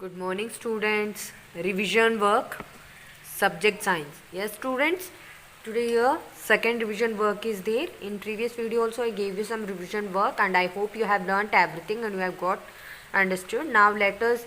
Good morning, students. Revision work, subject science. Yes, students. Today your second revision work is there. In previous video also I gave you some revision work and I hope you have learnt everything and you have got understood. Now let us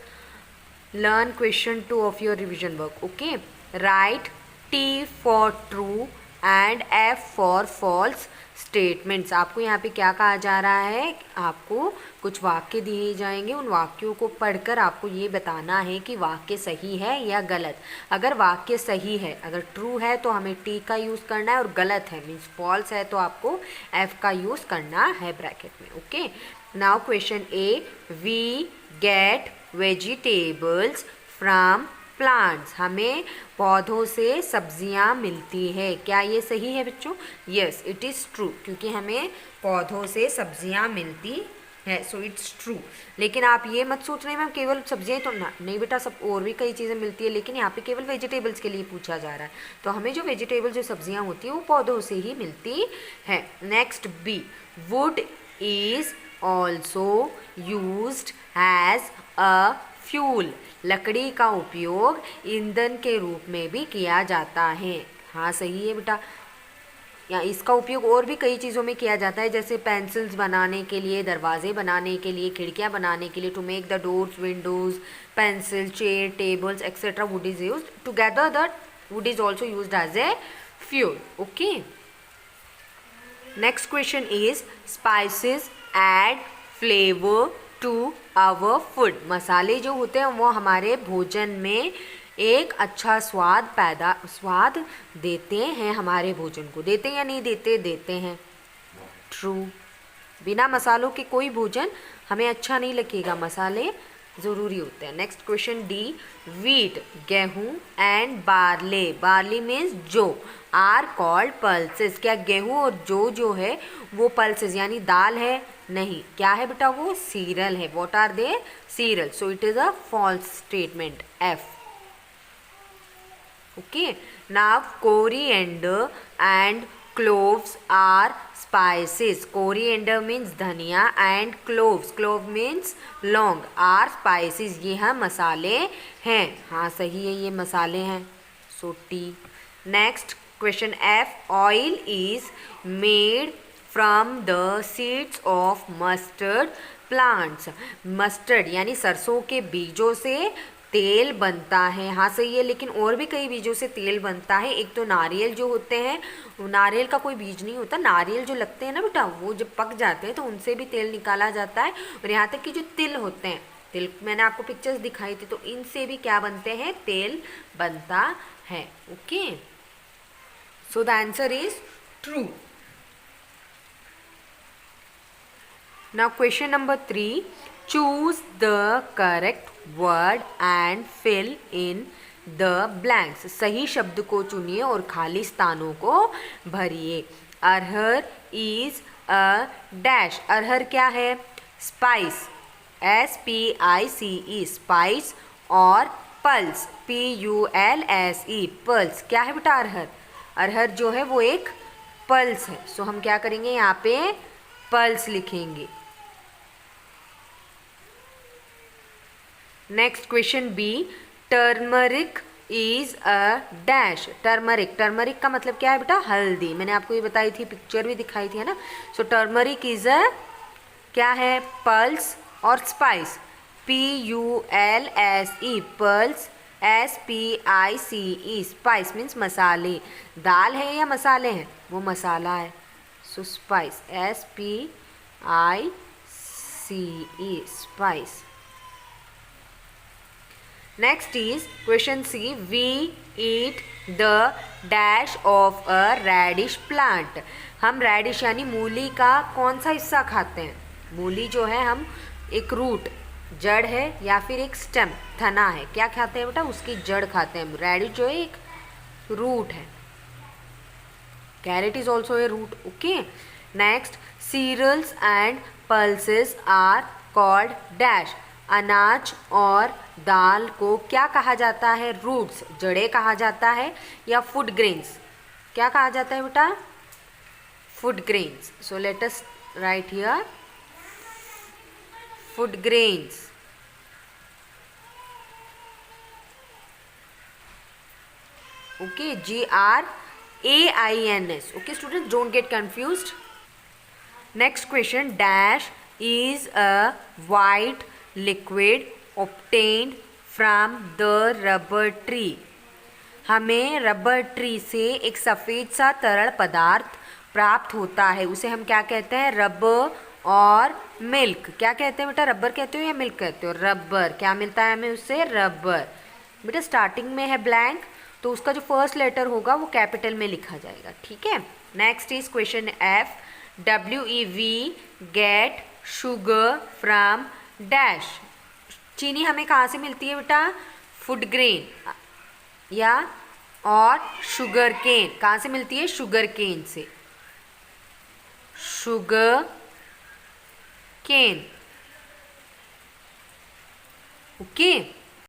learn question 2 of your revision work. Okay. Write T for true and F for false statements. आपको यहाँ पे क्या कहा जा रहा है, आपको कुछ वाक्य दिए जाएंगे, उन वाक्यों को पढ़कर आपको ये बताना है कि वाक्य सही है या गलत. अगर वाक्य सही है, अगर ट्रू है तो हमें टी का यूज़ करना है और गलत है मीन्स फॉल्स है तो आपको एफ का यूज़ करना है ब्रैकेट में. Okay. Now question A. We get vegetables from plants. हमें पौधों से सब्जियां मिलती है. क्या ये सही है बच्चों? यस, इट इज़ ट्रू, क्योंकि हमें पौधों से सब्जियां मिलती है. So it's true. लेकिन आप ये मत सोच रहे मैम केवल सब्जियां तो ना, नहीं बेटा, सब और भी कई चीज़ें मिलती है, लेकिन यहाँ पे केवल वेजिटेबल्स के लिए पूछा जा रहा है. तो हमें जो वेजिटेबल जो सब्जियां होती है वो पौधों से ही मिलती है. Next B. Wood is also used as a fuel. लकड़ी का उपयोग ईंधन के रूप में भी किया जाता है. हाँ सही है बेटा. या इसका उपयोग और भी कई चीज़ों में किया जाता है, जैसे पेंसिल्स बनाने के लिए, दरवाजे बनाने के लिए, खिड़कियाँ बनाने के लिए, to make the doors, windows, pencil, chair, tables etcetera. Wood is use together. That wood is also use as a fuel. Okay. Next question is spices add flavour to our food. मसाले जो होते हैं वो हमारे भोजन में एक अच्छा स्वाद देते हैं. हमारे भोजन को देते हैं या नहीं देते? देते हैं. ट्रू. बिना मसालों के कोई भोजन हमें अच्छा नहीं लगेगा, मसाले ज़रूरी होते हैं. Next question D. वीट गेहूँ एंड बार्ले. बार्ली मीन्स जौ आर कॉल्ड पल्सेस. क्या गेहूँ और जो है वो पल्सेस यानी दाल है? नहीं. क्या है बेटा? वो सीरियल है. What are they? Cereal. So it is a false statement. F. Okay. Now coriander and cloves are spices. Coriander means धनिया एंड क्लोव मीन्स लौंग आर स्पाइसेस. ये हम मसाले हैं. हाँ सही है, ये मसाले हैं. So T. Next question F. Oil is made from the seeds of mustard plants. Mustard यानी सरसों के बीजों से तेल बनता है. हाँ सही है, लेकिन और भी कई बीजों से तेल बनता है. एक तो नारियल जो होते हैं, नारियल का कोई बीज नहीं होता. नारियल जो लगते हैं ना बेटा, वो जब पक जाते हैं तो उनसे भी तेल निकाला जाता है. और यहाँ तक कि जो तिल होते हैं, तिल मैंने आपको पिक्चर्स दिखाई थी, तो इनसे भी क्या बनते हैं? तेल बनता है. Okay. So the answer is true. Now question number 3. Choose the correct word and fill in the blanks. सही शब्द को चुनिए और खाली स्थानों को भरिए. अरहर is a dash. अरहर क्या है? स्पाइस. SPICE spice. और पल्स PULSE पल्स. क्या है बेटा? अरहर. अरहर जो है वो एक पल्स है. सो हम क्या करेंगे? यहाँ पे पल्स लिखेंगे. Next question B. Turmeric is a dash. Turmeric. Turmeric का मतलब क्या है बेटा? हल्दी. मैंने आपको ये बताई थी, पिक्चर भी दिखाई थी, है ना. सो टर्मरिक इज अ क्या है? पल्स और spice PULSE pulse. SPICE spice means मसाले. दाल है या मसाले हैं? वो मसाला है. So spice. SPICE spice. Next is question C. We eat the dash of a radish plant. हम radish यानी मूली का कौन सा हिस्सा खाते हैं? मूली जो है हम एक रूट, जड़ है या फिर एक स्टेम, तना है, क्या खाते हैं बेटा? उसकी जड़ खाते हैं. radish जो है एक रूट है. carrot is also a root. Okay. Next. Cereals and pulses are called dash. अनाज और दाल को क्या कहा जाता है? रूट्स, जड़ें कहा जाता है. या फूड ग्रेन्स. क्या कहा जाता है बेटा? Food grains. So let us right here food grains. Okay, GRAINS. Okay, students, don't get confused. Next question, dash is a white liquid obtained from the rubber tree. हमें रबर ट्री से एक सफ़ेद सा तरल पदार्थ प्राप्त होता है, उसे हम क्या कहते हैं? रबर और मिल्क. क्या कहते हैं बेटा? रबर कहते हो या मिल्क कहते हो? रबर. क्या मिलता है हमें उससे? रबर. बेटा स्टार्टिंग में है ब्लैंक, तो उसका जो फर्स्ट लेटर होगा वो कैपिटल में लिखा जाएगा. ठीक है. Next is question F. WEV get sugar from dash. चीनी हमें कहाँ से मिलती है बेटा? फूड ग्रेन या और शुगर केन. कहाँ से मिलती है? शुगर केन से. Sugar cane. ओके.